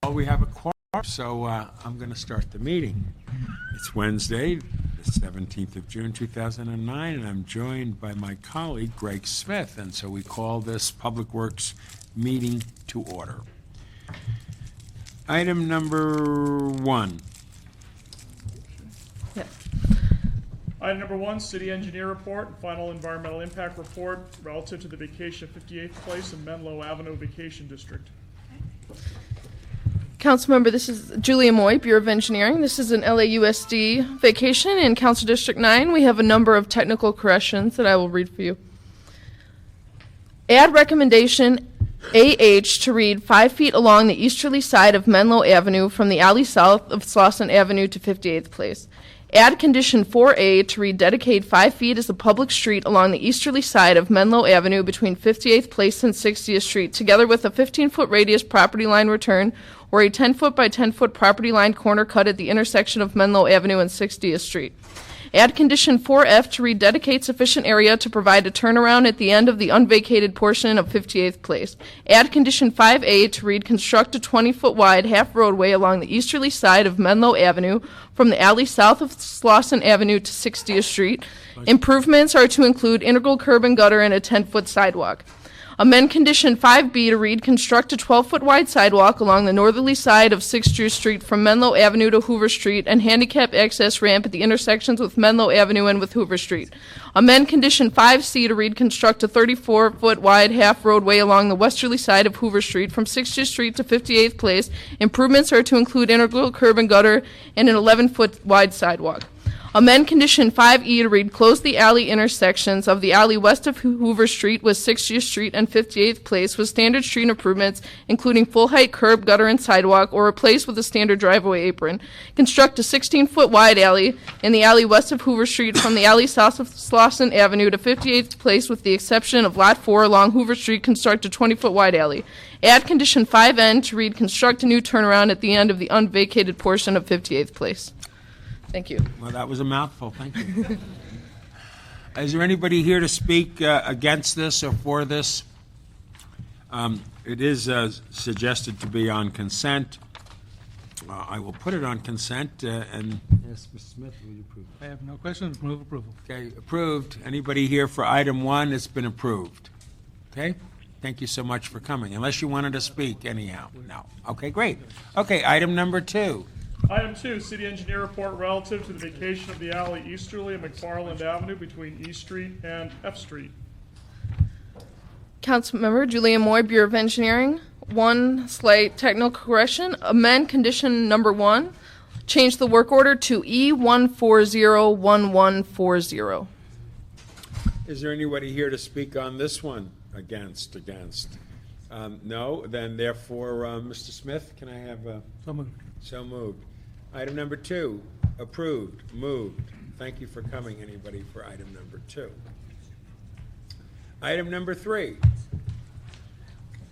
Well, we have a quorum, so I'm going to start the meeting. It's Wednesday, the 17th of June, 2009, and I'm joined by my colleague, Greg Smith, and so we call this Public Works meeting to order. Item number 1. Item number 1, City Engineer Report, and Final Environmental Impact Report relative to the vacation of 58th Place in Menlo Avenue Vacation District. Councilmember, this is Julia Moy, Bureau of Engineering. This is an LAUSD vacation in Council District 9. We have a number of technical corrections that I will read for you. Add recommendation AH to read 5 feet along the easterly side of Menlo Avenue from the alley south of Slauson Avenue to 58th Place. Add condition 4A to read dedicate 5 feet as a public street along the easterly side of Menlo Avenue between 58th Place and 60th Street, together with a 15-foot radius property line return or a 10-foot by 10-foot property line corner cut at the intersection of Menlo Avenue and 60th Street. Add condition 4F to read dedicate sufficient area to provide a turnaround at the end of the unvacated portion of 58th Place. Add condition 5A to read construct a 20-foot wide half roadway along the easterly side of Menlo Avenue from the alley south of Slauson Avenue to 60th Street. Improvements are to include integral curb and gutter and a 10-foot sidewalk. Amend condition 5B to read construct a 12-foot wide sidewalk along the northerly side of 60th Street from Menlo Avenue to Hoover Street and handicap access ramp at the intersections with Menlo Avenue and with Hoover Street. Amend condition 5C to read construct a 34-foot wide half roadway along the westerly side of Hoover Street from 60th Street to 58th Place. Improvements are to include integral curb and gutter and an 11-foot wide sidewalk. Amend condition 5E to read close the alley intersections of the alley west of Hoover Street with 60th Street and 58th Place with standard street improvements, including full-height curb, gutter, and sidewalk, or replace with a standard driveway apron. Construct a 16-foot wide alley in the alley west of Hoover Street from the alley south of Slauson Avenue to 58th Place with the exception of Lot 4 along Hoover Street. Construct a 20-foot wide alley. Add condition 5N to read construct a new turnaround at the end of the unvacated portion of 58th Place. Thank you. Well, that was a mouthful. Thank you. Is there anybody here to speak against this or for this? It is suggested to be on consent. I will put it on consent. And yes, Mr. Smith, will you approve? I have no questions. Move approval. Okay, approved. Anybody here for item 1? It's been approved. Okay? Thank you so much for coming. Unless you wanted to speak anyhow. No. Okay, great. Okay, item number 2. Item 2, City Engineer Report relative to the vacation of the alley easterly of McFarland Avenue between East Street and F Street. Councilmember Julia Moy, Bureau of Engineering. One slight technical correction. Amend condition number 1. Change the work order to E1401140. Is there anybody here to speak on this one? Against? No? Then therefore, Mr. Smith, can I have a... So moved. So moved. Item number 2, approved, moved. Thank you for coming, anybody, for item number 2. Item number 3.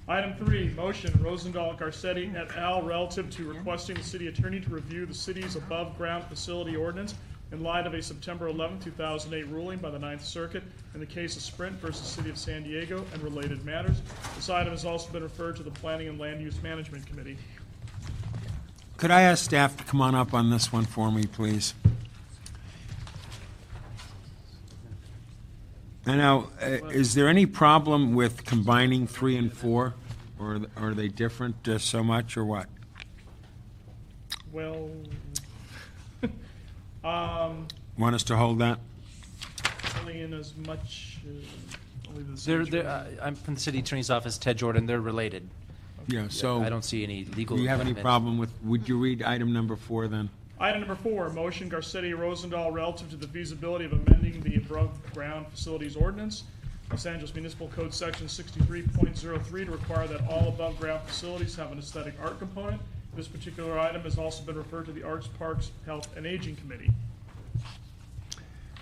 Item 3, motion Rosendahl Garcetti et al. Relative to requesting the city attorney to review the city's above-ground facility ordinance in light of a September 11, 2008 ruling by the Ninth Circuit in the case of Sprint versus City of San Diego and related matters. This item has also been referred to the Planning and Land Use Management Committee. Could I ask staff to come on up on this one for me, please? And now, is there any problem with combining 3 and 4? Or are they different so much, or what? Well, Want us to hold that? only in as much, only the I'm from the city attorney's office, Ted Jordan. They're related. Yeah, so... I don't see any legal... Do you have any amendments. problem with... Would you read item number 4, then? Item number 4, motion Garcetti Rosendahl relative to the feasibility of amending the above-ground facilities ordinance, Los Angeles Municipal Code Section 63.03, to require that all above-ground facilities have an aesthetic art component. This particular item has also been referred to the Arts, Parks, Health, and Aging Committee.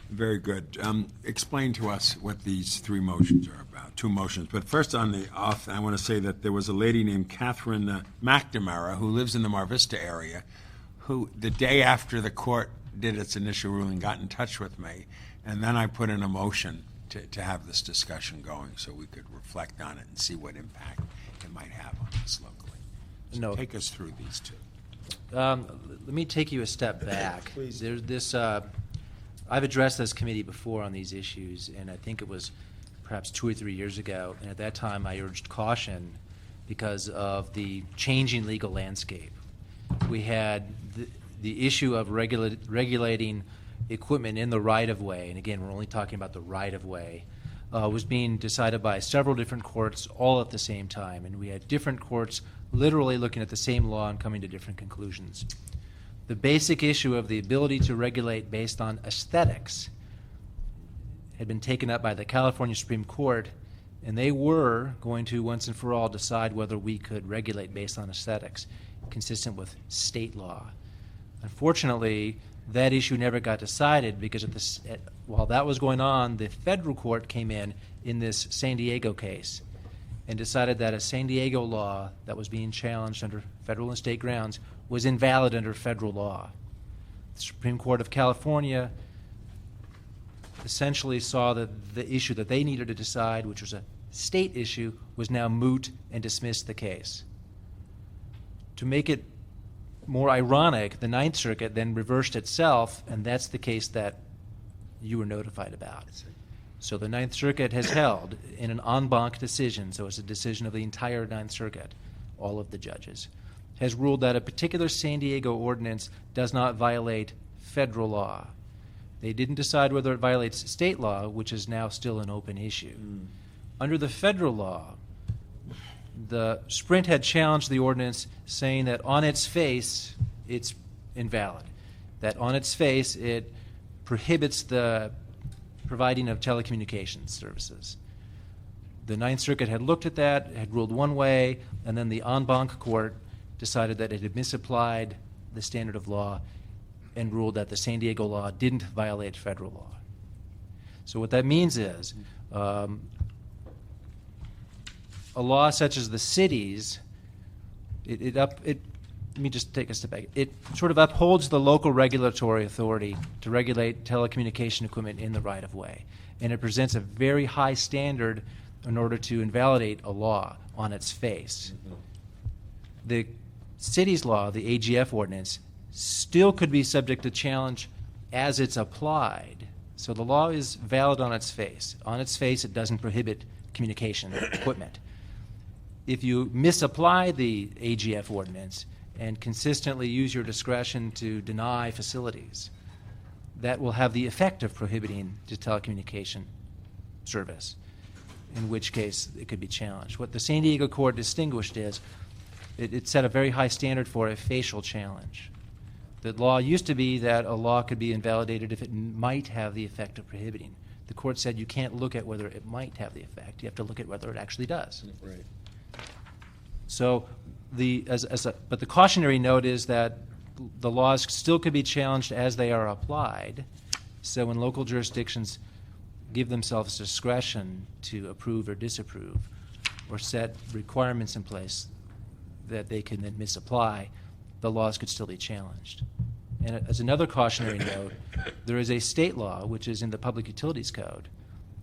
Very good. Explain to us what these 3 motions are about, 2 motions. But first on the off, I want to say that there was a lady named Catherine McNamara who lives in the Mar Vista area who, the day after the court did its initial ruling, got in touch with me. And then I put in a motion to have this discussion going so we could reflect on it and see what impact it might have on us locally. No. Take us through these two. Let me take you a step back. Please. There's this. I've addressed this committee before on these issues, and I think it was perhaps 2 or 3 years ago. And at that time, I urged caution because of the changing legal landscape. We had the issue of regulating equipment in the right-of-way, and again, we're only talking about the right-of-way, was being decided by several different courts all at the same time, and we had different courts literally looking at the same law and coming to different conclusions. The basic issue of the ability to regulate based on aesthetics had been taken up by the California Supreme Court, and they were going to once and for all decide whether we could regulate based on aesthetics, consistent with state law. Unfortunately, that issue never got decided because while that was going on, the federal court came in this San Diego case and decided that a San Diego law that was being challenged under federal and state grounds was invalid under federal law. The Supreme Court of California essentially saw that the issue that they needed to decide, which was a state issue, was now moot and dismissed the case. To make it more ironic, the Ninth Circuit then reversed itself, and that's the case that you were notified about. So the Ninth Circuit has held in an en banc decision, so it's a decision of the entire Ninth Circuit, all of the judges, has ruled that a particular San Diego ordinance does not violate federal law. They didn't decide whether it violates state law, which is now still an open issue. Under the federal law, the Sprint had challenged the ordinance, saying that on its face, it's invalid. That on its face, it prohibits the providing of telecommunications services. The Ninth Circuit had looked at that, had ruled one way, and then the en banc court decided that it had misapplied the standard of law and ruled that the San Diego law didn't violate federal law. So what that means is a law such as the city's, let me just take a step back. It sort of upholds the local regulatory authority to regulate telecommunication equipment in the right-of-way. And it presents a very high standard in order to invalidate a law on its face. The city's law, the AGF ordinance, still could be subject to challenge as it's applied. So the law is valid on its face. On its face, it doesn't prohibit communication equipment. If you misapply the AGF ordinance and consistently use your discretion to deny facilities, that will have the effect of prohibiting the telecommunication service, in which case it could be challenged. What the San Diego court distinguished is it set a very high standard for a facial challenge. The law used to be that a law could be invalidated if it might have the effect of prohibiting. The court said you can't look at whether it might have the effect. You have to look at whether it actually does. Right. So but the cautionary note is that the laws still could be challenged as they are applied. So when local jurisdictions give themselves discretion to approve or disapprove or set requirements in place that they can then misapply, the laws could still be challenged. And as another cautionary note, there is a state law, which is in the Public Utilities Code,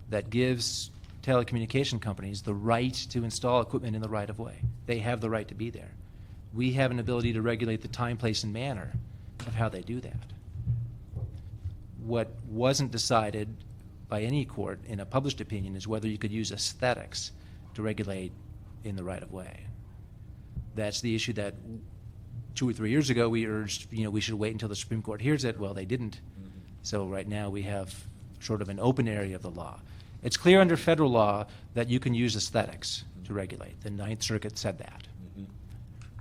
that gives telecommunication companies the right to install equipment in the right-of-way. They have the right to be there. We have an ability to regulate the time, place, and manner of how they do that. What wasn't decided by any court in a published opinion is whether you could use aesthetics to regulate in the right-of-way. That's the issue that 2 or 3 years ago we urged, we should wait until the Supreme Court hears it. Well, they didn't. So right now we have sort of an open area of the law. It's clear under federal law that you can use aesthetics to regulate. The Ninth Circuit said that.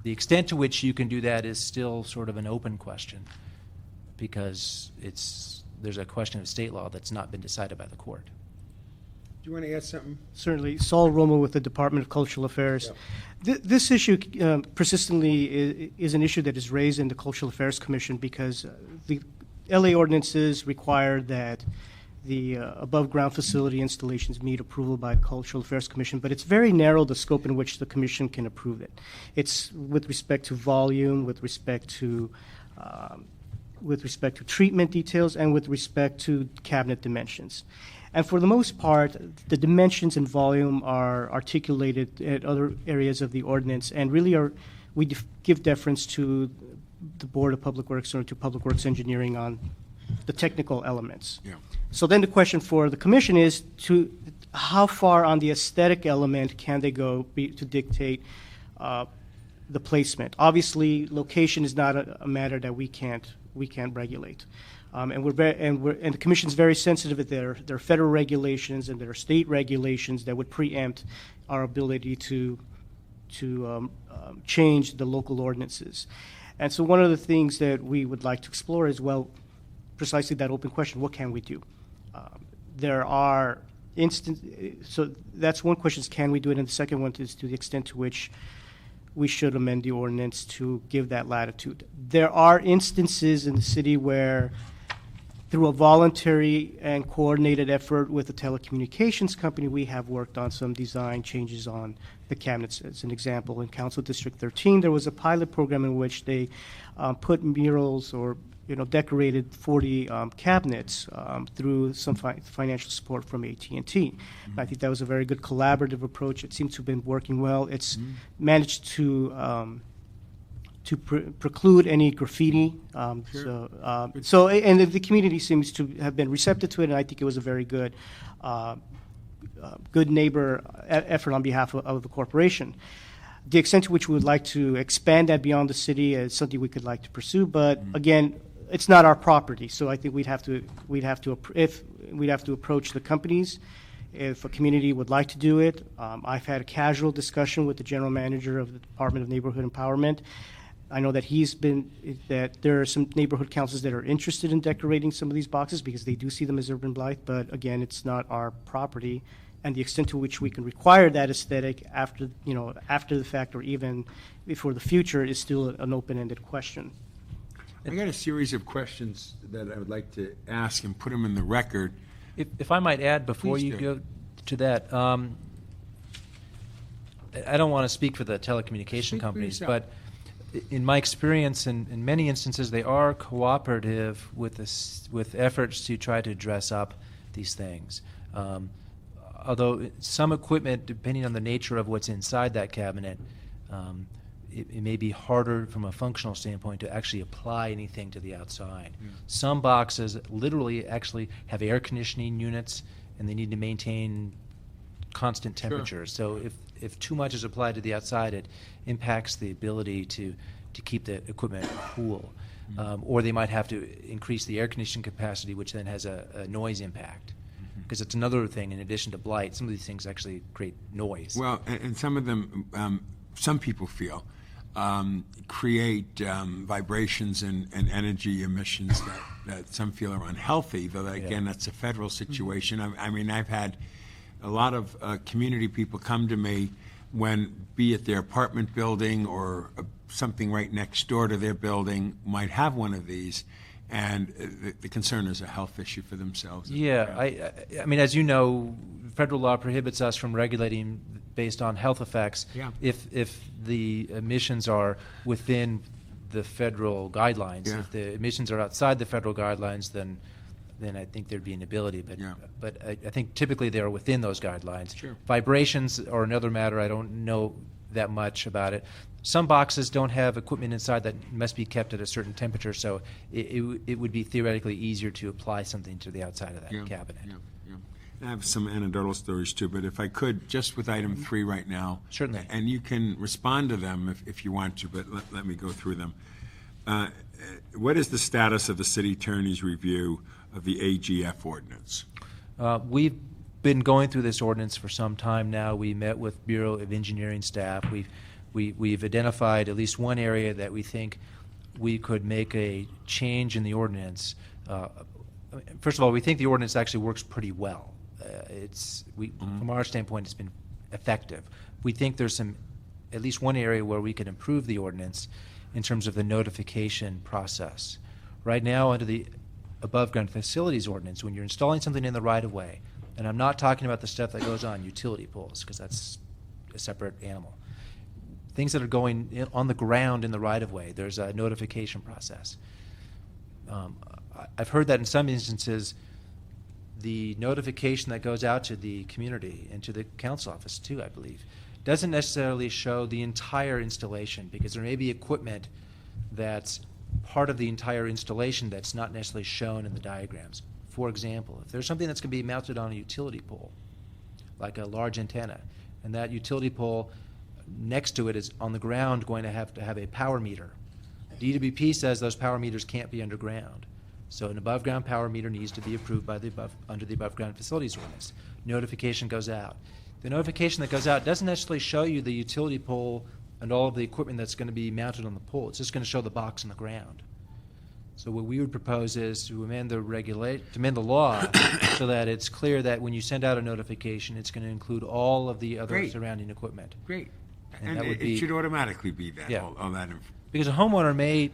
The extent to which you can do that is still sort of an open question because there's a question of state law that's not been decided by the court. Do you want to add something? Certainly. Saul Romo with the Department of Cultural Affairs. This issue persistently is an issue that is raised in the Cultural Affairs Commission because the LA ordinances require that the above-ground facility installations meet approval by the Cultural Affairs Commission, but it's very narrow, the scope in which the Commission can approve it. It's with respect to volume, with respect to treatment details, and with respect to cabinet dimensions. And for the most part, the dimensions and volume are articulated at other areas of the ordinance and really are give deference to the Board of Public Works or to Public Works Engineering on the technical elements. Yeah. So then the question for the commission is to how far on the aesthetic element can they go to dictate the placement? Obviously, location is not a matter that we can't regulate. And the commission's very sensitive that there are federal regulations and there are state regulations that would preempt our ability to change the local ordinances. And so one of the things that we would like to explore is, well, precisely that open question, what can we do? There are so that's one question is, can we do it? And the second one is to the extent to which we should amend the ordinance to give that latitude. There are instances in the city where, through a voluntary and coordinated effort with a telecommunications company, we have worked on some design changes on the cabinets. As an example, in Council District 13, there was a pilot program in which they put murals or decorated 40 cabinets through some financial support from AT&T. I think that was a very good collaborative approach. It seems to have been working well. It's managed to preclude any graffiti. So and the community seems to have been receptive to it, and I think it was a very good neighbor effort on behalf of the corporation. The extent to which we would like to expand that beyond the city is something we could like to pursue, but again, it's not our property. So I think we'd have to approach the companies if a community would like to do it. I've had a casual discussion with the general manager of the Department of Neighborhood Empowerment. I know that there are some neighborhood councils that are interested in decorating some of these boxes because they do see them as urban blight, but again, it's not our property. And the extent to which we can require that aesthetic after the fact or even for the future is still an open-ended question. I got a series of questions that I would like to ask and put them in the record. If I might add before Please you do. go to that, I don't want to speak for the telecommunication Speak for companies, yourself. but in my experience, in many instances, they are cooperative with efforts to try to dress up these things. Although some equipment, depending on the nature of what's inside that cabinet, it may be harder from a functional standpoint to actually apply anything to the outside. Some boxes literally actually have air conditioning units, and they need to maintain constant temperatures. So if too much is applied to the outside, it impacts the ability to keep the equipment cool. Or they might have to increase the air conditioning capacity, which then has a noise impact. Because it's another thing, in addition to blight, some of these things actually create noise. Well, and some of them, some people feel, create vibrations and energy emissions that some feel are unhealthy, though, again, that's a federal situation. I mean, I've had a lot of community people come to me when, be it their apartment building or something right next door to their building, might have one of these, and the concern is a health issue for themselves. Yeah, I mean, as you know, federal law prohibits us from regulating based on health effects. Yeah. If the emissions are within the federal guidelines. Yeah. If the emissions are outside the federal guidelines, then I think there'd be an ability. But I think typically they are within those guidelines. Sure. Vibrations are another matter. I don't know that much about it. Some boxes don't have equipment inside that must be kept at a certain temperature, so it would be theoretically easier to apply something to the outside of that cabinet. Yeah. I have some anecdotal stories too, but if I could, just with item 3 right now. Certainly. And you can respond to them if you want to, but let me go through them. What is the status of the city attorney's review of the AGF ordinance? We've been going through this ordinance for some time now. We met with Bureau of Engineering staff. We've identified at least one area that we think we could make a change in the ordinance. First of all, we think the ordinance actually works pretty well. From our standpoint, it's been effective. We think there's at least one area where we could improve the ordinance in terms of the notification process. Right now, under the above-ground facilities ordinance, when you're installing something in the right-of-way, and I'm not talking about the stuff that goes on utility poles, because that's a separate animal. Things that are going on the ground in the right-of-way, there's a notification process. I've heard that in some instances, the notification that goes out to the community and to the council office too, I believe, doesn't necessarily show the entire installation, because there may be equipment that's part of the entire installation that's not necessarily shown in the diagrams. For example, if there's something that's going to be mounted on a utility pole, like a large antenna, and that utility pole next to it is on the ground going to have a power meter. DWP says those power meters can't be underground. So an above-ground power meter needs to be approved by under the above-ground facilities ordinance. Notification goes out. The notification that goes out doesn't necessarily show you the utility pole and all of the equipment that's going to be mounted on the pole. It's just going to show the box on the ground. So what we would propose is to amend the law so that it's clear that when you send out a notification, it's going to include all of the other Great. surrounding equipment. Great. And And that would it be- should automatically be that, Yeah. all that. Because a homeowner may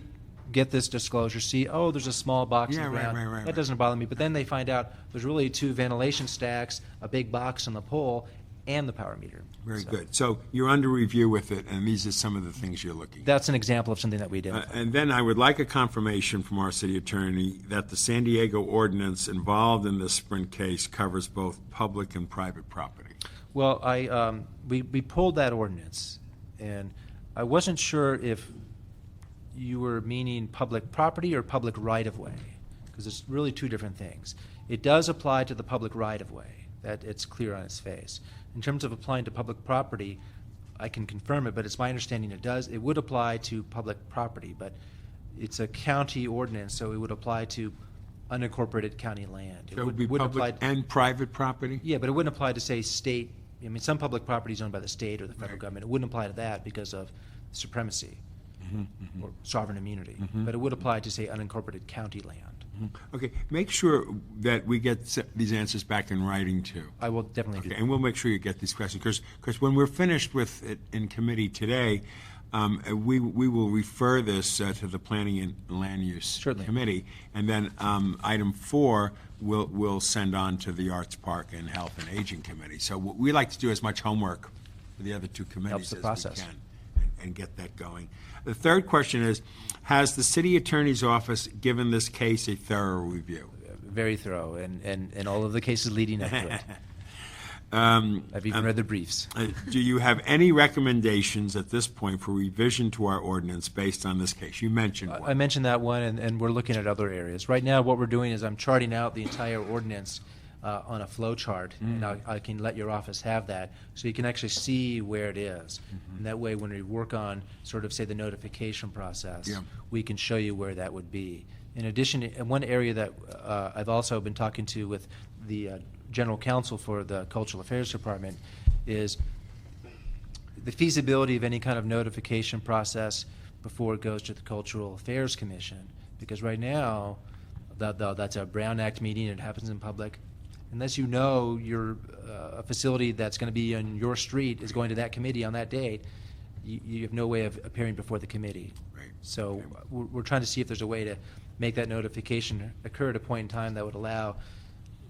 get this disclosure, see, oh, there's a small box Yeah, on the right, ground. right, right, That right. doesn't bother me. But then they find out there's really 2 ventilation stacks, a big box on the pole, and the power meter. Very So good. So you're under review with it, and these are some of the things you're looking at. That's an example of something that we did. And then I would like a confirmation from our city attorney that the San Diego ordinance involved in this Sprint case covers both public and private property. Well, we pulled that ordinance, and I wasn't sure if you were meaning public property or public right-of-way, because it's really 2 different things. It does apply to the public right-of-way, that it's clear on its face. In terms of applying to public property, I can confirm it, but it's my understanding it would apply to public property, but it's a county ordinance, so it would apply to unincorporated county land. So it would be wouldn't public apply- and private property? Yeah, but it wouldn't apply to, say, state. I mean, some public property is owned by the state or the federal Right. government. It wouldn't apply to that because of supremacy or sovereign immunity. But it would apply to, say, unincorporated county land. Okay, make sure that we get these answers back in writing, too. I will definitely do Okay, that. and we'll make sure you get these questions, because when we're finished with it in committee today, we will refer this to the Planning and Land Use Certainly. Committee, and then item 4 we'll send on to the Arts Park and Health and Aging Committee. So we like to do as much homework for the other 2 committees Helps the as process. we can and get that going. The third question is, has the city attorney's office given this case a thorough review? Very thorough, and all of the cases leading up to it. I've even read the briefs. Do you have any recommendations at this point for revision to our ordinance based on this case? You mentioned I one. mentioned that one, and we're looking at other areas. Right now, what we're doing is I'm charting out the entire ordinance on a flow chart, and I can let your office have that, so you can actually see where it is. And that way, when we work on sort of, say, the notification process, Yeah. we can show you where that would be. In addition, one area that I've also been talking to with the general counsel for the Cultural Affairs Department is the feasibility of any kind of notification process before it goes to the Cultural Affairs Commission. Because right now, that's a Brown Act meeting, it happens in public. Unless you know a facility that's going to be on your street is going to that committee on that date, you have no way of appearing before the committee. Right. So we're trying to see if there's a way to make that notification occur at a point in time that would allow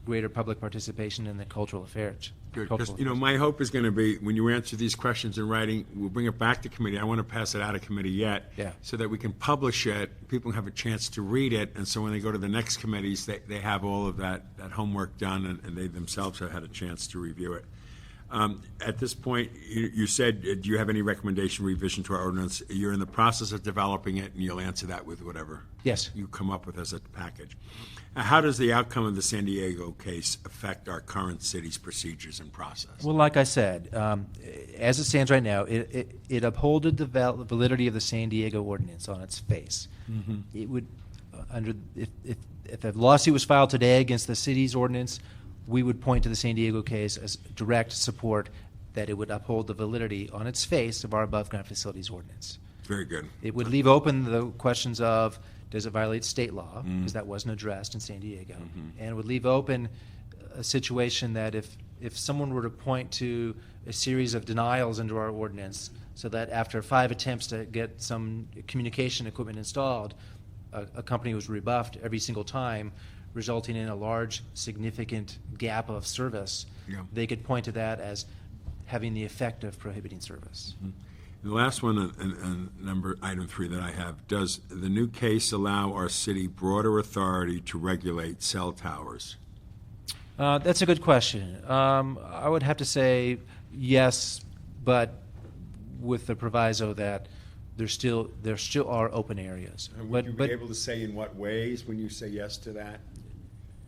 greater public participation in the cultural affairs. Good, cultural because, my hope is going to be, when you answer these questions in writing, we'll bring it back to committee. I want to pass it out of committee yet. Yeah. So that we can publish it, people have a chance to read it, and so when they go to the next committees, they have all of that homework done, and they themselves have had a chance to review it. At this point, you said, do you have any recommendation revision to our ordinance? You're in the process of developing it, and you'll answer that with whatever Yes. you come up with as a package. How does the outcome of the San Diego case affect our current city's procedures and process? Well, like I said, as it stands right now, it upholded the validity of the San Diego ordinance on its face. It would, if a lawsuit was filed today against the city's ordinance, we would point to the San Diego case as direct support that it would uphold the validity on its face of our above-ground facilities ordinance. Very good. It would leave open the questions of, does it violate state law? Because that wasn't addressed in San Diego. And it would leave open a situation that if someone were to point to a series of denials into our ordinance, so that after 5 attempts to get some communication equipment installed, a company was rebuffed every single time, resulting in a large, significant gap of service, Yeah. they could point to that as having the effect of prohibiting service. The last one, item 3 that I have, does the new case allow our city broader authority to regulate cell towers? That's a good question. I would have to say yes, but with the proviso that there still are open areas. And But would you but be able to say in what ways when you say yes to that?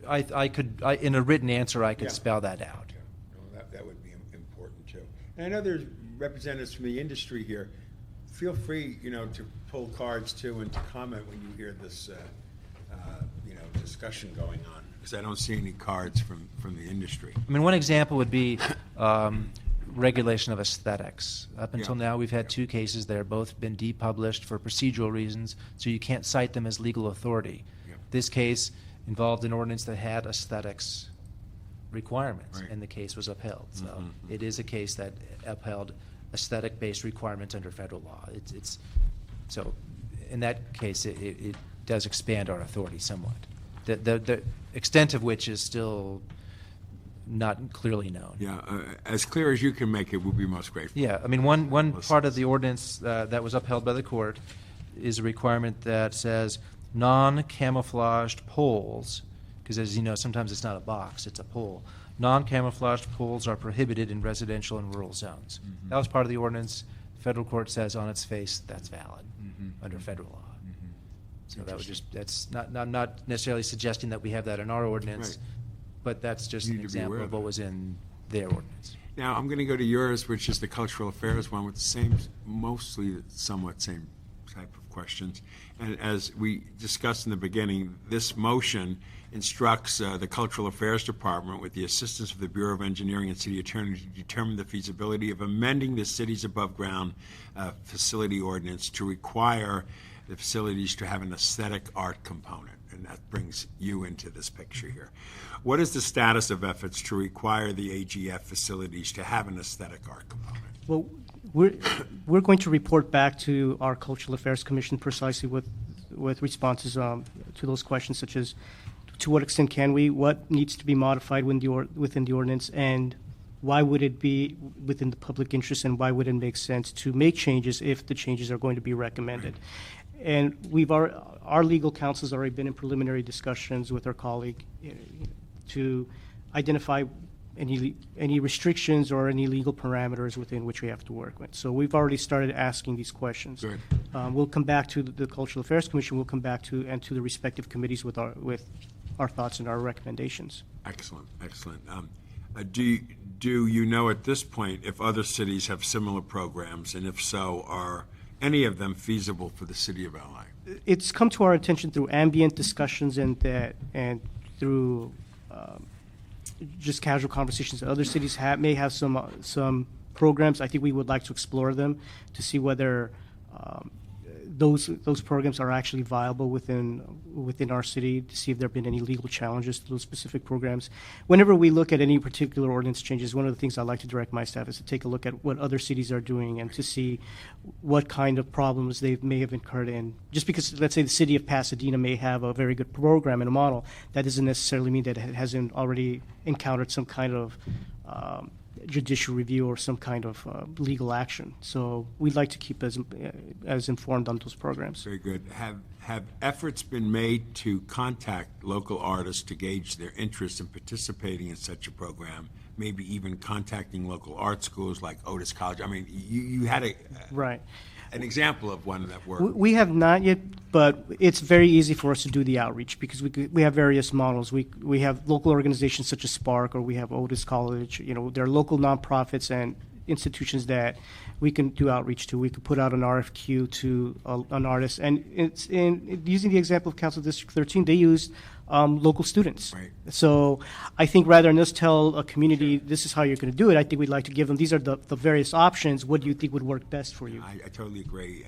I could in a written answer I could Yeah. spell that out. No, that would be important too. And I know there's representatives from the industry here. Feel free, to pull cards too and to comment when you hear this, discussion going on. Because I don't see any cards from the industry. I mean, one example would be regulation of aesthetics. Up until Yeah. now, we've had two cases that have both been depublished for procedural reasons, so you can't cite them as legal authority. Yeah. This case involved an ordinance that had aesthetics requirements, Right. and the case was upheld. So Mhm. it is a case that upheld aesthetic-based requirements under federal law. So in that case, it does expand our authority somewhat. The extent of which is still not clearly known. Yeah, as clear as you can make it, we'll be most grateful. Yeah, I mean, one Listen. part of the ordinance that was upheld by the court is a requirement that says non-camouflaged poles, because as you know, sometimes it's not a box, it's a pole. Non-camouflaged poles are prohibited in residential and rural zones. That was part of the ordinance. The federal court says on its face that's valid under federal law. So that would that's not necessarily suggesting that we have that in our ordinance, Right. but that's just You an need to be example aware of of what that. was in their ordinance. Now, I'm going to go to yours, which is the cultural affairs one with the same, mostly somewhat same type of questions. And as we discussed in the beginning, this motion instructs the Cultural Affairs Department, with the assistance of the Bureau of Engineering and City Attorney, to determine the feasibility of amending the city's above-ground facility ordinance to require the facilities to have an aesthetic art component. And that brings you into this picture here. What is the status of efforts to require the AGF facilities to have an aesthetic art component? Well, we're going to report back to our Cultural Affairs Commission precisely with responses to those questions, such as to what extent can we, what needs to be modified within the ordinance, and why would it be within the public interest, and why would it make sense to make changes if the changes are going to be recommended. And our legal counsel has already been in preliminary discussions with our colleague to identify any restrictions or any legal parameters within which we have to work with. So we've already started asking these questions. Good. We'll come back to the Cultural Affairs Commission. We'll come back to the respective committees with our thoughts and our recommendations. Excellent, excellent. Do you know at this point if other cities have similar programs, and if so, are any of them feasible for the city of LA? It's come to our attention through ambient discussions and through just casual conversations. Other cities may have some programs. I think we would like to explore them to see whether those programs are actually viable within our city, to see if there have been any legal challenges to those specific programs. Whenever we look at any particular ordinance changes, one of the things I like to direct my staff is to take a look at what other cities are doing and to see what kind of problems they may have incurred in. Just because, let's say, the city of Pasadena may have a very good program and a model, that doesn't necessarily mean that it hasn't already encountered some kind of judicial review or some kind of legal action. So we'd like to keep as informed on those programs. Very good. Have efforts been made to contact local artists to gauge their interest in participating in such a program, maybe even contacting local art schools like Otis College? I mean, you had Right. an example of one that worked. We have not yet, but it's very easy for us to do the outreach because we have various models. We have local organizations such as Spark, or we have Otis College. There are local nonprofits and institutions that we can do outreach to. We could put out an RFQ to an artist, and using the example of Council District 13, they used local students. Right. So I think rather than us tell a community this is how you're going to do it, I think we'd like to give them these are the various options. What do you think would work best for you? I totally agree.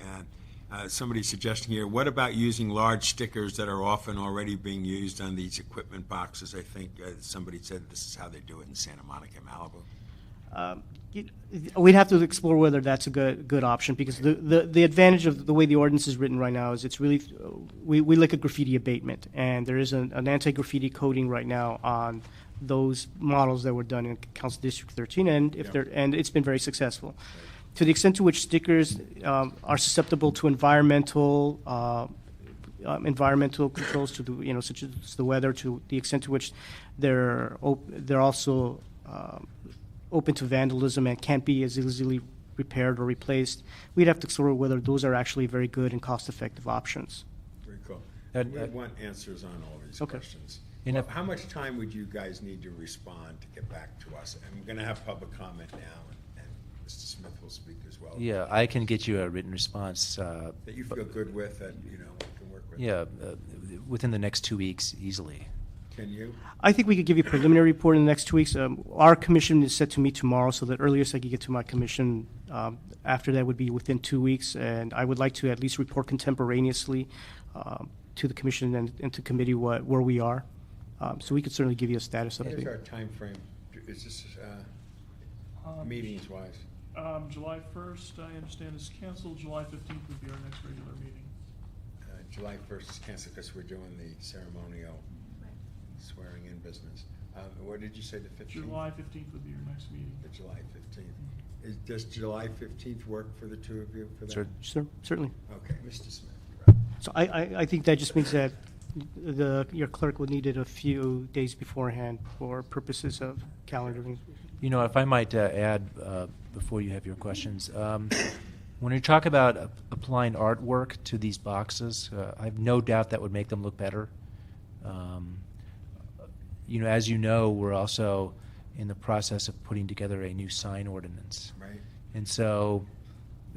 Somebody's suggesting here, what about using large stickers that are often already being used on these equipment boxes? I think somebody said this is how they do it in Santa Monica, Malibu. We'd have to explore whether that's a good option, because the advantage of the way the ordinance is written right now is it's really we look at graffiti abatement, and there is an anti-graffiti coding right now on those models that were done in Council District 13, and and it's been very successful. To the extent to which stickers are susceptible to environmental controls, to the such as the weather, to the extent to which they're also open to vandalism and can't be as easily repaired or replaced. We'd have to explore whether those are actually very good and cost-effective options. Very cool. And, We want answers on all these Okay. questions. And Well, if- how much time would you guys need to respond to get back to us? And we're gonna have public comment now, and Mr. Smith will speak as well. Yeah, I can get you a written response. That you feel good with, that, you know, we can work with? Yeah, within the next 2 weeks, easily. Can you? I think we could give you a preliminary report in the next 2 weeks. Our commission is set to meet tomorrow, so the earliest I could get to my commission after that would be within 2 weeks. And I would like to at least report contemporaneously to the commission and to committee where we are. So we could certainly give you a status What is update. our timeframe? Is this, meetings-wise? July 1st, I understand, is canceled. July 15th would be our next regular meeting. July 1st is canceled because we're doing the ceremonial swearing in business. What did you say, the 15th? July 15th would be your next meeting. The July 15th. Does July 15th work for the two of you for that? Sure. Okay, Certainly. Mr. Smith, you're up. So I think that just means that your clerk would need it a few days beforehand for purposes of calendaring. You know, if I might add, before you have your questions, when you talk about applying artwork to these boxes, I have no doubt that would make them look better. You know, as you know, we're also in the process of putting together a new sign ordinance. Right. And so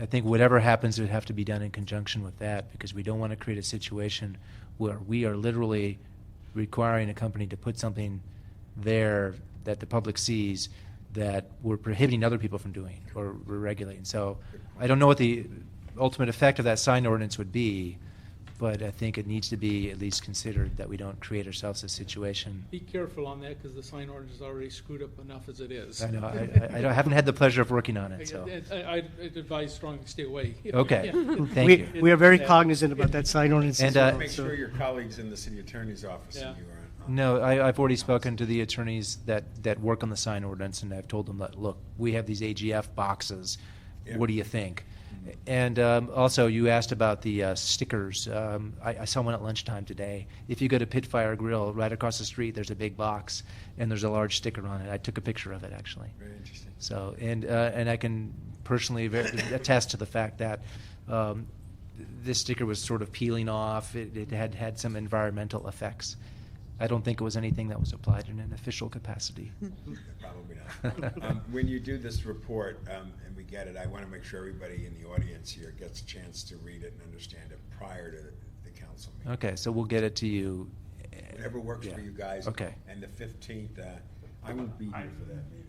I think whatever happens, it would have to be done in conjunction with that, because we don't want to create a situation where we are literally requiring a company to put something there that the public sees that we're prohibiting other people from doing or we're regulating. So I don't know what the ultimate effect of that sign ordinance would be, but I think it needs to be at least considered that we don't create ourselves a situation. Be careful on that, because the sign ordinance is already screwed up enough as it is. I know, I haven't had the pleasure of working on it, so. I'd advise strongly stay away. Okay, Yeah. thank We, you. we are very cognizant about that sign ordinance as And, well. Make so- sure your colleagues in the city attorney's office and Yeah. you are on. No, I've already spoken to the attorneys that work on the sign ordinance, and I've told them that, look, we have these AGF boxes. Yeah. What do you think? And also, you asked about the stickers. I saw one at lunchtime today. If you go to Pitfire Grill, right across the street, there's a big box, and there's a large sticker on it. I took a picture of it, actually. Very interesting. So, and I can personally attest to the fact that this sticker was sort of peeling off. It had some environmental effects. I don't think it was anything that was applied in an official capacity. Probably not. When you do this report, and we get it, I want to make sure everybody in the audience here gets a chance to read it and understand it prior to the council meeting. Okay, so we'll get it to you. Whatever works for Yeah. you guys. Okay. And the 15th, I won't be here for that meeting.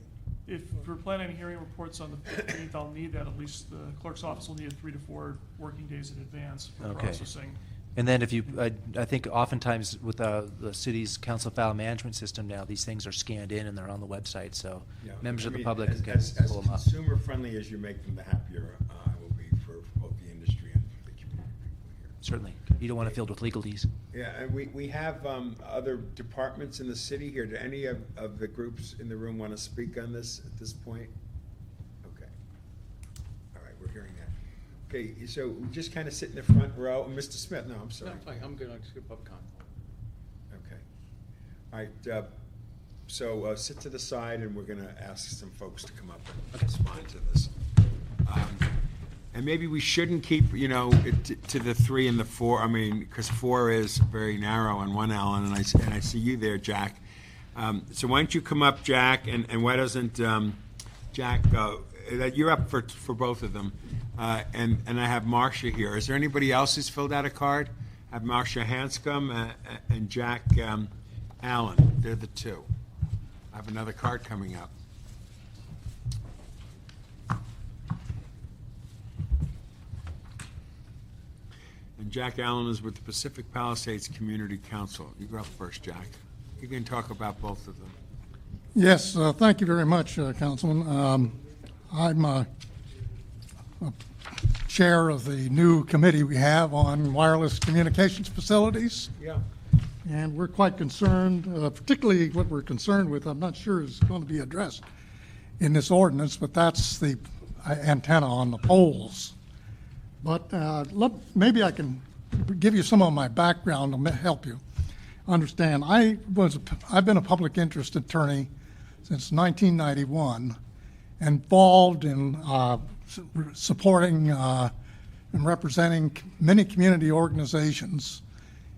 If we're planning on hearing reports on the 15th, I'll need that. At least the clerk's office will need it 3 to 4 working days in advance for Okay. processing. And then if you, I think oftentimes with the city's council file management system now, these things are scanned in and they're on the website, so Yeah, members I of the mean, public as- can as pull them up. consumer-friendly as you make them, the happier I will be for both the industry and for the community people here. Certainly. You don't want it filled with legalese. Yeah, and we have other departments in the city here. Do any of the groups in the room want to speak on this at this point? Okay. All right, we're hearing that. Okay, so we just kind of sit in the front row. Mr. Smith, no, I'm No, sorry. fine, I'm good, I'll just get popcorn. Okay. All right, so sit to the side, and we're going to ask some folks to come up and respond to this. And maybe we shouldn't keep, you know, it to the 3 and the 4. I mean, because 4 is very narrow on one, Alan, and I see you there, Jack. So why don't you come up, Jack, and why doesn't Jack go? You're up for both of them. And I have Marcia here. Is there anybody else who's filled out a card? I have Marcia Hanscom and Jack Allen. They're the two. I have another card coming up. And Jack Allen is with the Pacific Palisades Community Council. You go first, Jack. You can talk about both of them. Yes, thank you very much, Councilman. I'm a chair of the new committee we have on wireless communications facilities, Yeah. and we're quite concerned, particularly what we're concerned with, I'm not sure is going to be addressed in this ordinance, but that's the antenna on the poles. But maybe I can give you some of my background to help you understand. I've been a public interest attorney since 1991, involved in supporting and representing many community organizations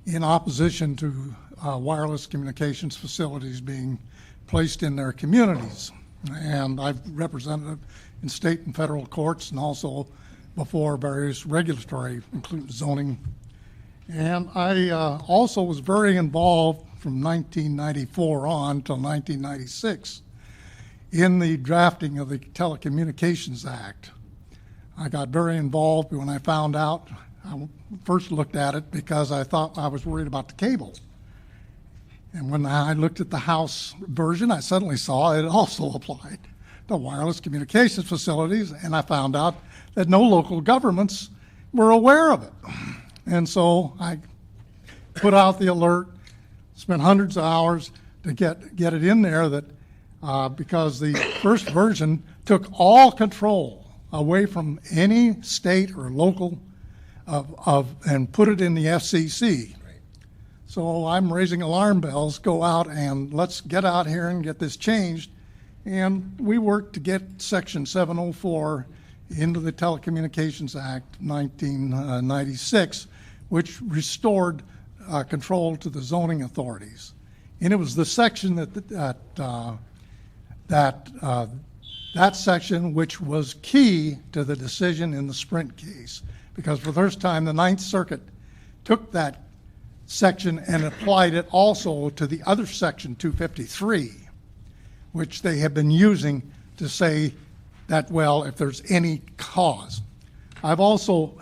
in opposition to wireless communications facilities being placed in their communities. And I've represented in state and federal courts and also before various regulatory, including zoning. And I also was very involved from 1994 on till 1996 in the drafting of the Telecommunications Act. I got very involved when I found out. I first looked at it because I thought I was worried about the cable. And when I looked at the House version, I suddenly saw it also applied to wireless communications facilities, and I found out that no local governments were aware of it. And so I put out the alert, spent hundreds of hours to get it in there that because the first version took all control away from any state or local and put it in the FCC. So I'm raising alarm bells, go out and let's get out here and get this changed. And we worked to get Section 704 into the Telecommunications Act 1996, which restored control to the zoning authorities. And it was the section that section which was key to the decision in the Sprint case, because for the first time the Ninth Circuit took that section and applied it also to the other section 253, which they have been using to say that, well, if there's any cause. I've also,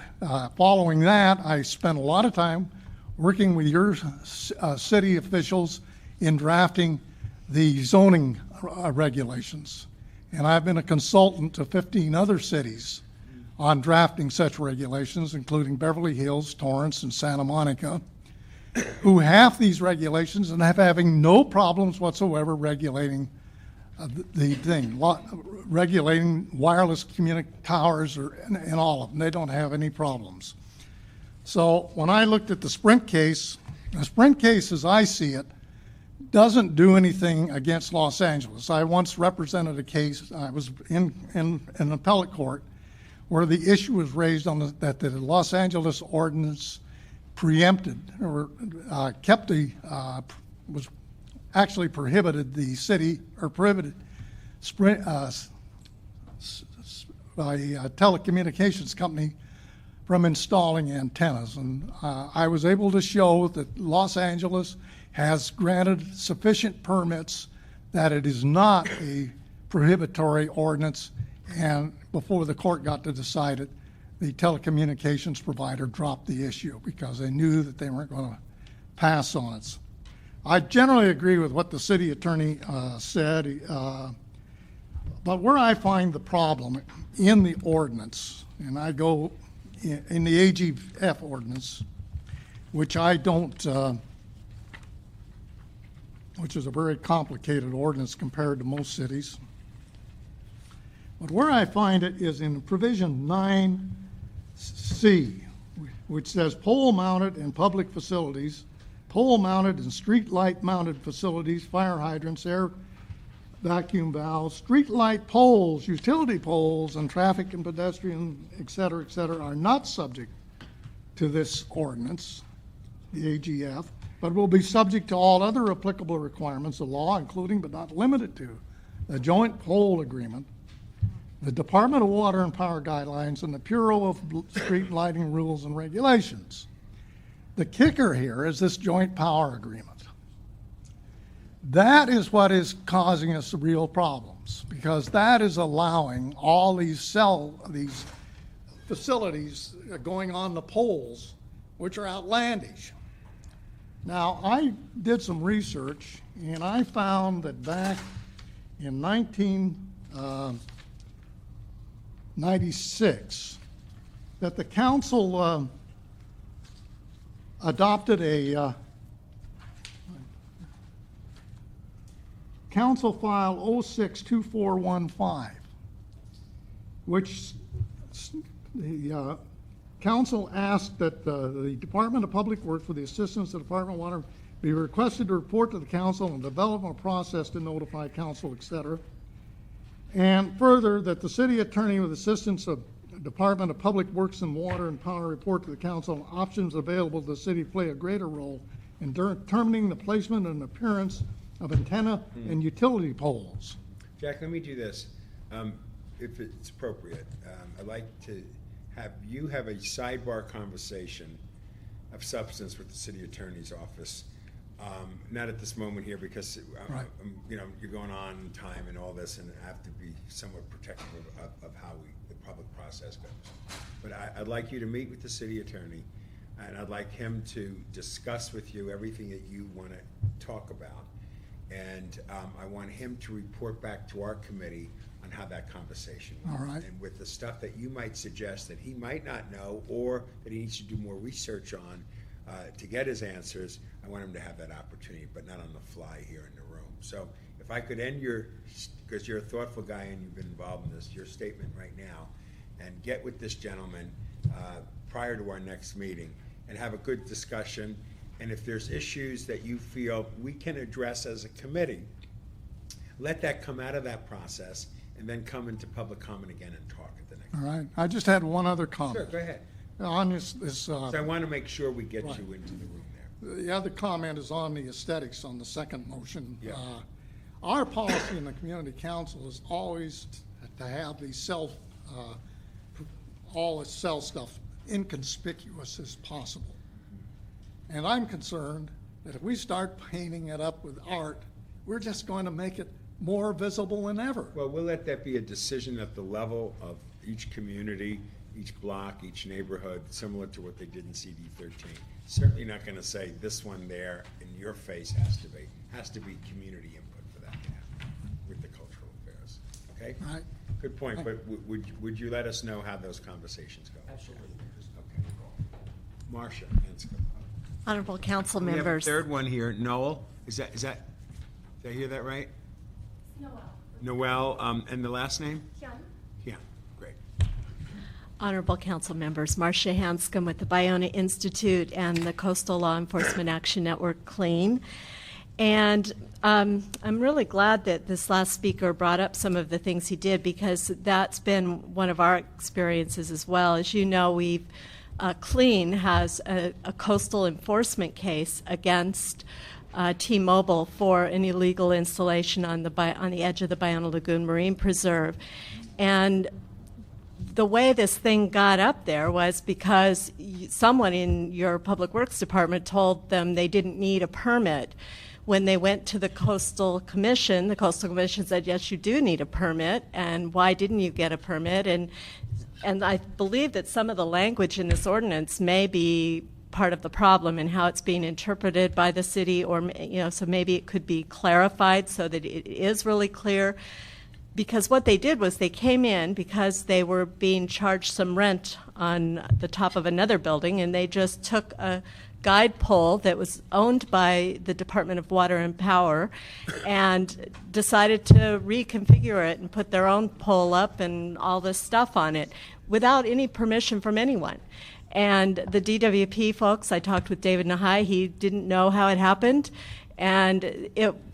following that, I spent a lot of time working with your city officials in drafting the zoning regulations. And I've been a consultant to 15 other cities on drafting such regulations, including Beverly Hills, Torrance, and Santa Monica, who have these regulations and have having no problems whatsoever regulating regulating wireless towers and all of them. They don't have any problems. So when I looked at the Sprint case as I see it, doesn't do anything against Los Angeles. I once represented a case, I was in an appellate court, where the issue was raised that the Los Angeles ordinance preempted or was actually prohibited the city, or prohibited Sprint by a telecommunications company from installing antennas. And I was able to show that Los Angeles has granted sufficient permits that it is not a prohibitory ordinance, and before the court got to decide it, the telecommunications provider dropped the issue because they knew that they weren't going to pass on it. I generally agree with what the city attorney said, but where I find the problem in the ordinance, and I go in the AGF ordinance, which I don't, which is a very complicated ordinance compared to most cities. But where I find it is in provision 9C, which says pole-mounted and public facilities, pole-mounted and street light-mounted facilities, fire hydrants, air vacuum valves, street light poles, utility poles, and traffic and pedestrian, et cetera, are not subject to this ordinance, the AGF, but will be subject to all other applicable requirements of law, including but not limited to the Joint Pole Agreement, the Department of Water and Power Guidelines, and the Bureau of Street Lighting Rules and Regulations. The kicker here is this Joint Power Agreement. That is what is causing us real problems, because that is allowing all these facilities going on the poles, which are outlandish. Now, I did some research, and I found that back in 1996, that the council adopted a Council File 062415, which the council asked that the Department of Public Works, with the assistance of the Department of Water, be requested to report to the council on the development process to notify council, etc. And further, that the city attorney, with assistance of Department of Public Works and Water and Power, report to the council on options available to the city to play a greater role in determining the placement and appearance of antenna and utility poles. Jack, let me do this. If it's appropriate, I'd like to have you have a sidebar conversation of substance with the city attorney's office. Not at this moment here because you know, you're going on in time and all this, and I have to be somewhat protective of how the public process goes. But I'd like you to meet with the city attorney, and I'd like him to discuss with you everything that you want to talk about. And I want him to report back to our committee on how that conversation went. All right. And with the stuff that you might suggest that he might not know or that he needs to do more research on to get his answers, I want him to have that opportunity, but not on the fly here in the room. So if I could end because you're a thoughtful guy and you've been involved in this, your statement right now, and get with this gentleman prior to our next meeting and have a good discussion. And if there's issues that you feel we can address as a committee, let that come out of that process and then come into public comment again and talk at the next. All right. I just had one other comment. Sure, go ahead. On this So I want to make sure we get Right. you into the room there. the other comment is on the aesthetics on the second motion. Yeah. Our policy in the community council is always to have the all the cell stuff inconspicuous as possible. And I'm concerned that if we start painting it up with art, we're just going to make it more visible than ever. Well, we'll let that be a decision at the level of each community, each block, each neighborhood, similar to what they did in CD 13. Certainly not going to say this one there in your face has to be community input for that to happen with the cultural affairs. Okay? Right. Good point, but would you let us know how those conversations go? Absolutely. Okay. Marcia Hanscom. Honorable council We have a members. third one here, Noel. Did I hear that right? Noel, and the last name? Yeah, great. Honorable council members, Marcia Hanscom with the Biona Institute and the Coastal Law Enforcement Action Network, CLEAN. And I'm really glad that this last speaker brought up some of the things he did, because that's been one of our experiences as well. As you know, CLEAN has a coastal enforcement case against T-Mobile for an illegal installation on the edge of the Biona Lagoon Marine Preserve. And the way this thing got up there was because someone in your Public Works Department told them they didn't need a permit. When they went to the Coastal Commission said, yes, you do need a permit, and why didn't you get a permit? And I believe that some of the language in this ordinance may be part of the problem in how it's being interpreted by the city, or so maybe it could be clarified so that it is really clear. Because what they did was they came in because they were being charged some rent on the top of another building, and they just took a guide pole that was owned by the Department of Water and Power and decided to reconfigure it and put their own pole up and all this stuff on it without any permission from anyone. And the DWP folks, I talked with David Nahai, he didn't know how it happened, and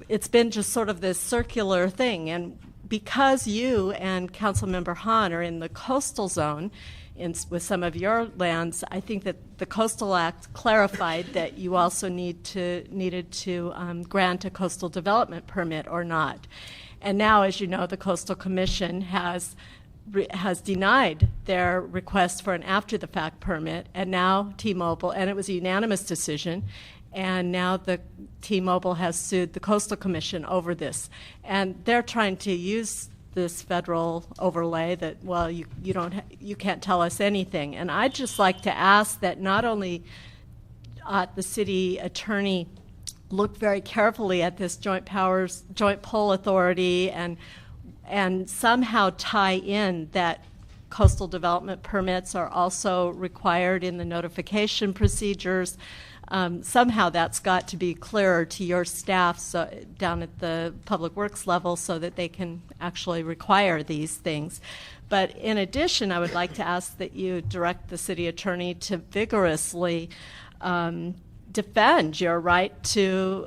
it's been just sort of this circular thing. And because you and Councilmember Hahn are in the coastal zone with some of your lands, I think that the Coastal Act clarified that you also needed to grant a coastal development permit or not. And now, as you know, the Coastal Commission has denied their request for an after-the-fact permit, and now T-Mobile, and it was a unanimous decision, and now the T-Mobile has sued the Coastal Commission over this. And they're trying to use this federal overlay that, well, you can't tell us anything. And I'd just like to ask that not only the city attorney look very carefully at this joint pole authority and somehow tie in that coastal development permits are also required in the notification procedures. Somehow that's got to be clearer to your staff down at the Public Works level so that they can actually require these things. But in addition, I would like to ask that you direct the city attorney to vigorously defend your right to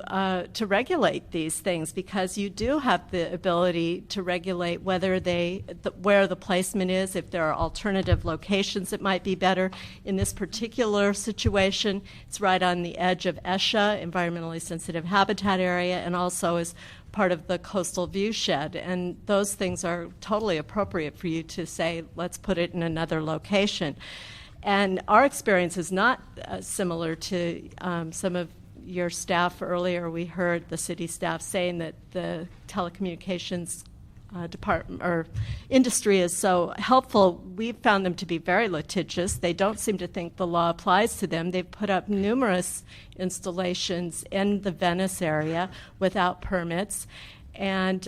regulate these things, because you do have the ability to regulate whether where the placement is, if there are alternative locations that might be better. In this particular situation, it's right on the edge of ESHA, environmentally sensitive habitat area, and also is part of the coastal view shed, and those things are totally appropriate for you to say, let's put it in another location. And our experience is not similar to some of your staff. Earlier we heard the city staff saying that the telecommunications department or industry is so helpful. We've found them to be very litigious. They don't seem to think the law applies to them. They've put up numerous installations in the Venice area without permits. And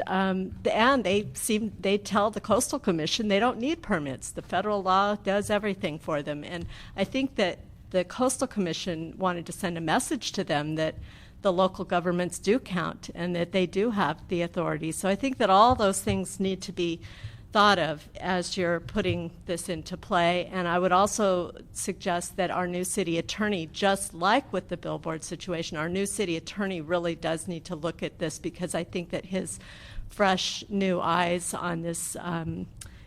they tell the Coastal Commission they don't need permits. The federal law does everything for them. And I think that the Coastal Commission wanted to send a message to them that the local governments do count and that they do have the authority. So I think that all those things need to be thought of as you're putting this into play. And I would also suggest that our new city attorney, just like with the billboard situation, our new city attorney really does need to look at this, because I think that his fresh new eyes on this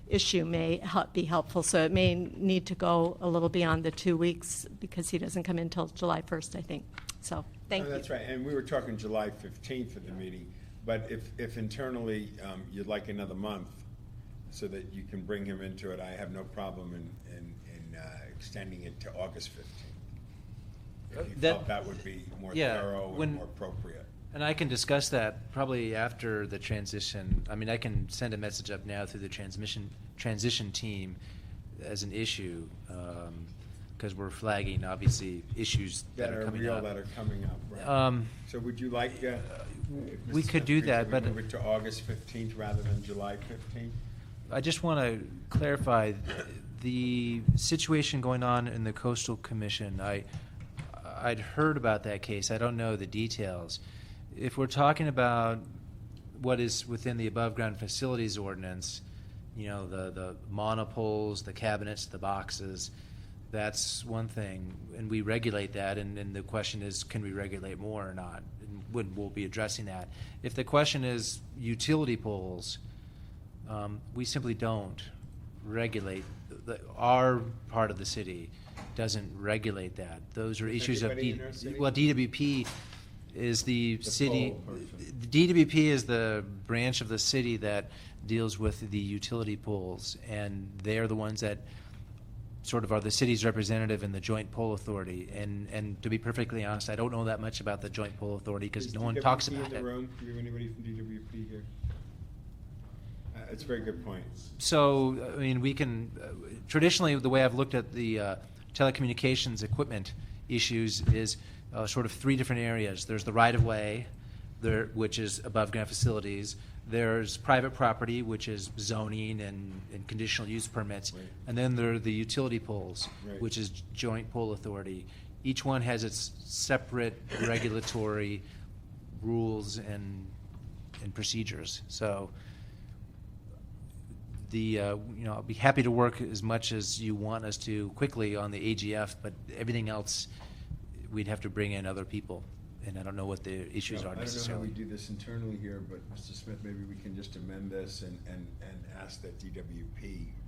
issue may be helpful. So it may need to go a little beyond the 2 weeks, because he doesn't come in until July 1st, I think. So thank you. That's right, and we were talking July 15th at the meeting, but if internally you'd like another month so that you can bring him into it, I have no problem in extending it to August 15th. If you felt that would be more thorough and more appropriate. And I can discuss that probably after the transition. I mean, I can send a message up now through the transition team as an issue, because we're flagging, obviously, issues that are coming up. That are coming up, right. So would you like, we could do that, but move it to August 15th rather than July 15th? I just want to clarify the situation going on in the Coastal Commission. I'd heard about that case. I don't know the details. If we're talking about what is within the above-ground facilities ordinance, you know, the monopoles, the cabinets, the boxes, that's one thing, and we regulate that, and the question is, can we regulate more or not? And we'll be addressing that. If the question is utility poles, we simply don't regulate. Our part of the city doesn't regulate that. Those are issues of DWP is the city. DWP is the branch of the city that deals with the utility poles, and they're the ones that sort of are the city's representative in the Joint Pole Authority. And to be perfectly honest, I don't know that much about the Joint Pole Authority because no one talks about it. In the room? Do you have anybody from DWP here? It's a very good point. So, I mean, we can, traditionally, the way I've looked at the telecommunications equipment issues is sort of three different areas. There's the right-of-way, which is above-ground facilities. There's private property, which is zoning and conditional use permits. Right. And then there are the utility poles, right, which is Joint Pole Authority. Each one has its separate regulatory rules and procedures. So, I'll be happy to work as much as you want us to quickly on the AGF, but everything else, we'd have to bring in other people, and I don't know what the issues are necessarily. I don't know how we do this internally here, but Mr. Smith, maybe we can just amend this and ask that DWP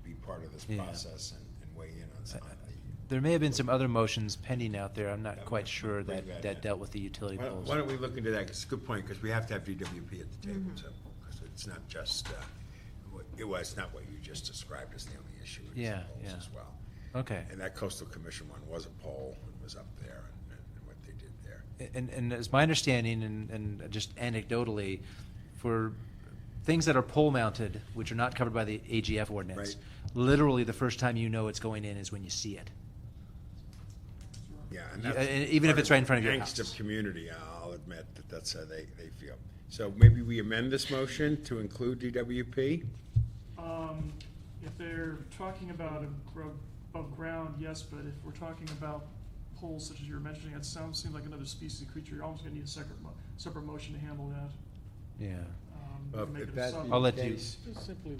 be part of this process and weigh in on some of the. There may have been some other motions pending out there. I'm not quite sure that dealt with the utility poles. Why don't we look into that? It's a good point, because we have to have DWP at the table, so, because it's not just, it's not what you just described as the only issue. It's the poles as well. Okay. And that Coastal Commission one was a pole, and was up there, and what they did there. And as my understanding, and just anecdotally, for things that are pole mounted, which are not covered by the AGF ordinance, right, literally the first time you know it's going in is when you see it. Yeah, and even if it's right in front of your house. Angst of community, I'll admit that's how they feel. So maybe we amend this motion to include DWP? If they're talking about above ground, yes, but if we're talking about poles such as you were mentioning, it seems like another species of creature. You're almost going to need a separate motion to handle that. Yeah. I'll let you. Just simply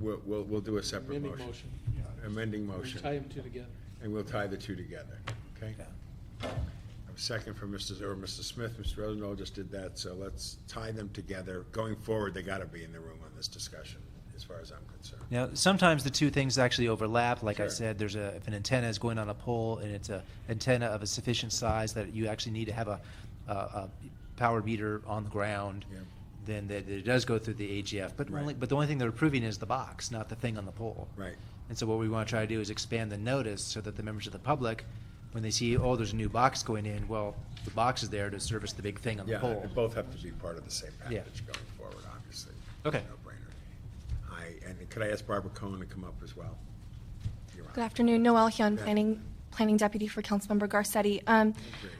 We'll do a separate amending motion. Yeah. Amending motion. Tie them two together. And we'll tie the two together, okay? Yeah. Have a second from Mr. Smith. Mr. Rosendahl just did that, so let's tie them together. Going forward, they gotta be in the room on this discussion, as far as I'm concerned. Now, sometimes the two things actually overlap. Like I Sure. said, if an antenna is going on a pole and it's an antenna of a sufficient size that you actually need to have a power meter on the ground, Yeah. then it does go through the AGF. But Right. but the only thing they're approving is the box, not the thing on the pole. Right. And so what we want to try to do is expand the notice so that the members of the public, when they see, oh, there's a new box going in, well, the box is there to service the big thing on the Yeah, pole. they both have to be part of the same Yeah. package going forward, obviously. Okay. No-brainer. And could I ask Barbara Cohen to come up as well? You're on. Good afternoon, Noelle Hyun, Yeah. Planning Deputy for Councilmember Garcetti. I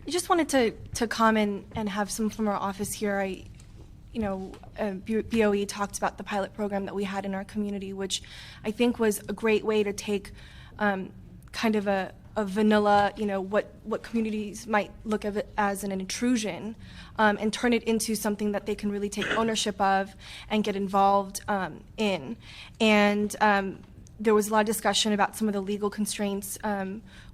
just wanted to comment and have some from our office here. BOE talked about the pilot program that we had in our community, which I think was a great way to take kind of a vanilla, what communities might look at it as an intrusion, and turn it into something that they can really take ownership of and get involved in. And there was a lot of discussion about some of the legal constraints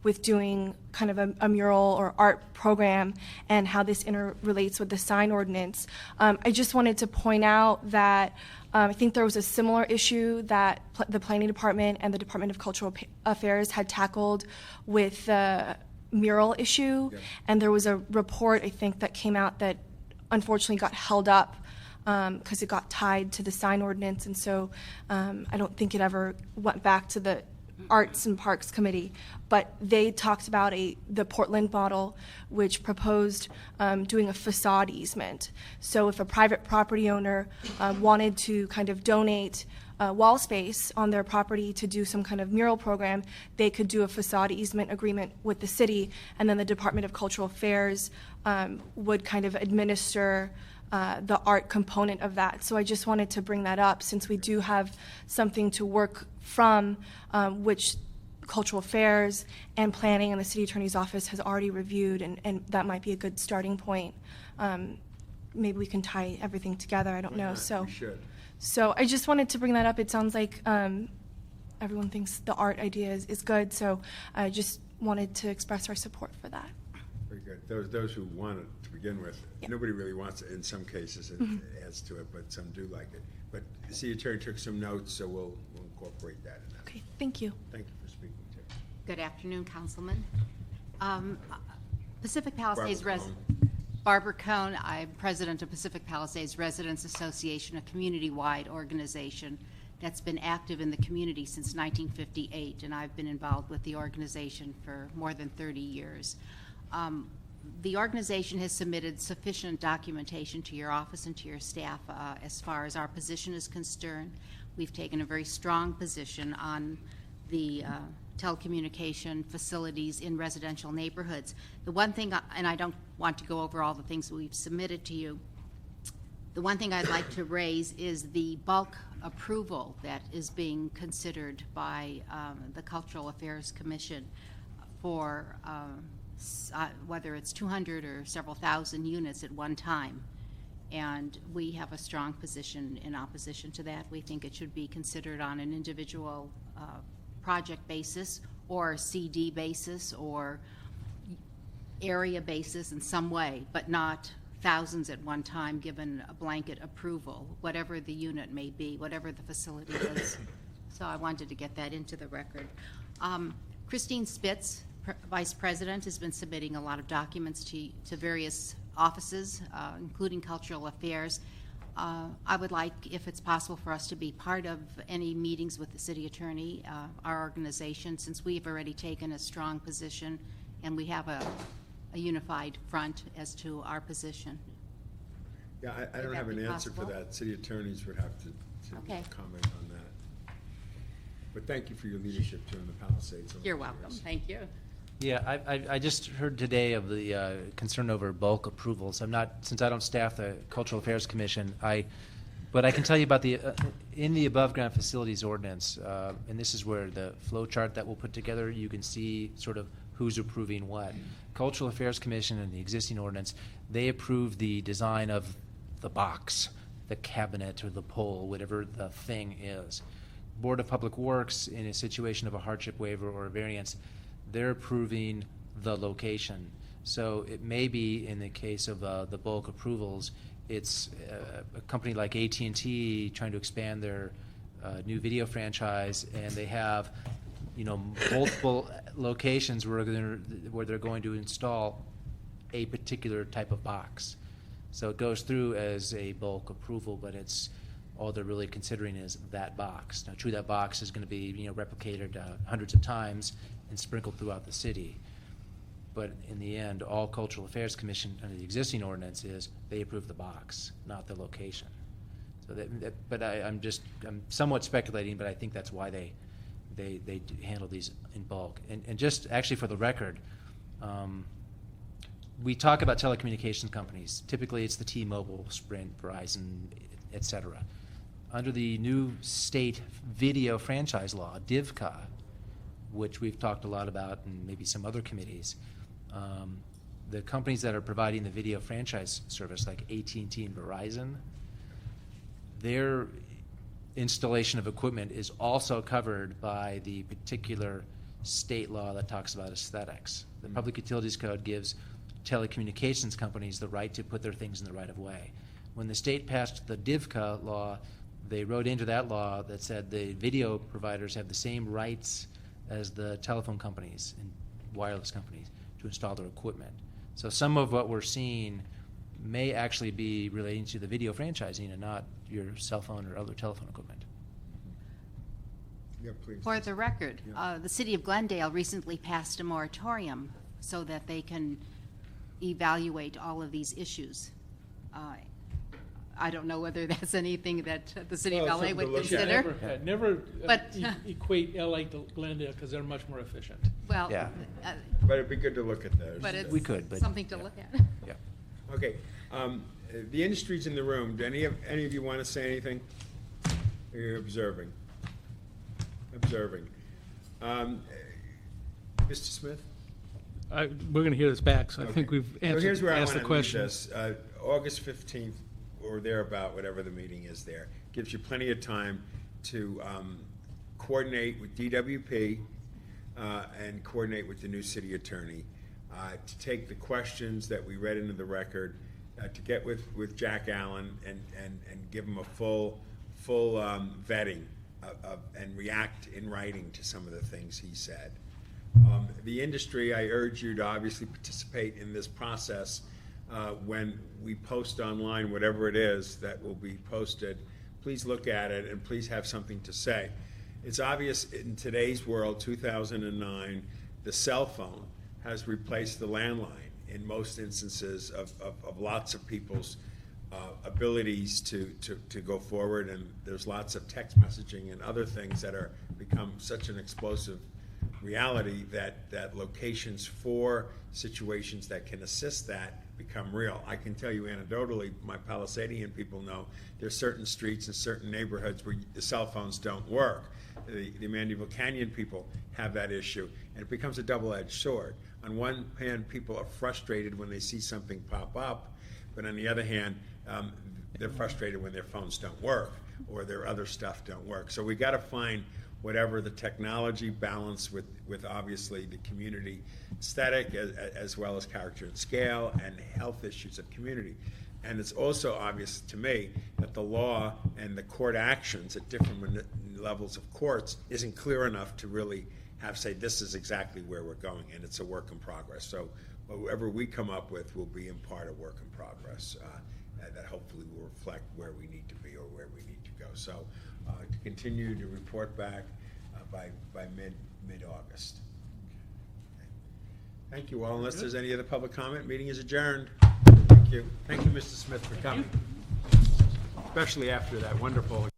with doing kind of a mural or art program and how this interrelates with the sign ordinance. I just wanted to point out that I think there was a similar issue that the Planning Department and the Department of Cultural Affairs had tackled with the mural issue. Yeah. And there was a report, I think, that came out that unfortunately got held up because it got tied to the sign ordinance, and so I don't think it ever went back to the Arts and Parks Committee. But they talked about the Portland model, which proposed doing a facade easement. So if a private property owner wanted to kind of donate wall space on their property to do some kind of mural program, they could do a facade easement agreement with the city, and then the Department of Cultural Affairs would kind of administer the art component of that. So I just wanted to bring that up since we do have something to work from, which Cultural Affairs and Planning and the City Attorney's Office has already reviewed, and that might be a good starting point. Maybe we can tie everything together, I don't know. We should. So I just wanted to bring that up. It sounds like everyone thinks the art idea is good, so I just wanted to express our support for that. Very good. Those who want it to begin with, Yeah. nobody really wants it in some cases, it adds to it, but some do like it. But the city attorney took some notes, so we'll incorporate that in that. Okay, thank you. Thank you for speaking to. Good afternoon, Councilman. Pacific Palisades Barbara Barbara Cohn. I'm president of Pacific Palisades Residents Association, a community-wide organization that's been active in the community since 1958, and I've been involved with the organization for more than 30 years. The organization has submitted sufficient documentation to your office and to your staff as far as our position is concerned. We've taken a very strong position on the telecommunication facilities in residential neighborhoods. The one thing, and I don't want to go over all the things we've submitted to you, the one thing I'd like to raise is the bulk approval that is being considered by the Cultural Affairs Commission for whether it's 200 or several thousand units at one time. And we have a strong position in opposition to that. We think it should be considered on an individual project basis or CD basis or area basis in some way, but not thousands at one time given a blanket approval, whatever the unit may be, whatever the facility is. So I wanted to get that into the record. Christine Spitz, Vice President, has been submitting a lot of documents to various offices, including Cultural Affairs. I would like, if it's possible, for us to be part of any meetings with the City Attorney, our organization, since we've already taken a strong position and we have a unified front as to our position. Yeah, I don't that have an be answer for possible? that. City attorneys would have to Okay. comment on that. But thank you for your leadership too in the Palisades. over You're the welcome. years. Thank you. Yeah, I just heard today of the concern over bulk approvals. Since I don't staff the Cultural Affairs Commission, but I can tell you about in the above ground facilities ordinance, and this is where the flow chart that we'll put together, you can see sort of who's approving what. Cultural Affairs Commission and the existing ordinance, they approve the design of the box, the cabinet, or the pole, whatever the thing is. Board of Public Works, in a situation of a hardship waiver or a variance, they're approving the location. So it may be, in the case of the bulk approvals, it's a company like AT&T trying to expand their new video franchise, and they have, multiple locations where they're going to install a particular type of box. So it goes through as a bulk approval, but it's all they're really considering is that box. Now, true, that box is going to be replicated hundreds of times and sprinkled throughout the city. But in the end, all Cultural Affairs Commission under the existing ordinance is they approve the box, not the location. So but I'm somewhat speculating, but I think that's why they handle these in bulk. And just actually for the record, we talk about telecommunications companies. Typically, it's the T-Mobile, Sprint, Verizon, et cetera. Under the new state video franchise law, DIVCA, which we've talked a lot about and maybe some other committees, the companies that are providing the video franchise service, like AT&T and Verizon, their installation of equipment is also covered by the particular state law that talks about aesthetics. The Public Utilities Code gives telecommunications companies the right to put their things in the right of way. When the state passed the DIVCA law, they wrote into that law that said the video providers have the same rights as the telephone companies and wireless companies to install their equipment. So some of what we're seeing may actually be relating to the video franchising and not your cell phone or other telephone equipment. Yeah, please. For the record, the city of Glendale recently passed a moratorium so that they can evaluate all of these issues. I don't know whether that's anything that the city of LA would consider. Never But- equate LA to Glendale because they're much more efficient. Well, Yeah. But it'd be good to look at those. but it's We could, but- something to yeah. look at. Yeah. Okay, the industry's in the room. Do any of you want to say anything? You're observing. Observing. Mr. Smith? We're going to hear this back, so I think Okay. we've So here's where I asked the want to leave question. this. August 15th or thereabout, whatever the meeting is there, gives you plenty of time to coordinate with DWP and coordinate with the new city attorney to take the questions that we read into the record, to get with Jack Allen and give him a full vetting and react in writing to some of the things he said. The industry, I urge you to obviously participate in this process. When we post online, whatever it is that will be posted, please look at it and please have something to say. It's obvious in today's world, 2009, the cell phone has replaced the landline in most instances of lots of people's abilities to go forward, and there's lots of text messaging and other things that are become such an explosive reality that locations for situations that can assist that become real. I can tell you anecdotally, my Palisadian people know there's certain streets and certain neighborhoods where the cell phones don't work. The Mandeville Canyon people have that issue, and it becomes a double-edged sword. On one hand, people are frustrated when they see something pop up, but on the other hand, they're frustrated when their phones don't work or their other stuff don't work. So we got to find whatever the technology balance with obviously the community aesthetic as well as character and scale and health issues of community. And it's also obvious to me that the law and the court actions at different levels of courts isn't clear enough to really have say this is exactly where we're going, and it's a work in progress. So whatever we come up with will be in part a work in progress that hopefully will reflect where we need to be or where we need to go. So to continue to report back by mid-August. Okay. Thank you all. Unless there's any other public comment, meeting is adjourned. Thank you. Thank you, Mr. Smith, for coming, especially after that wonderful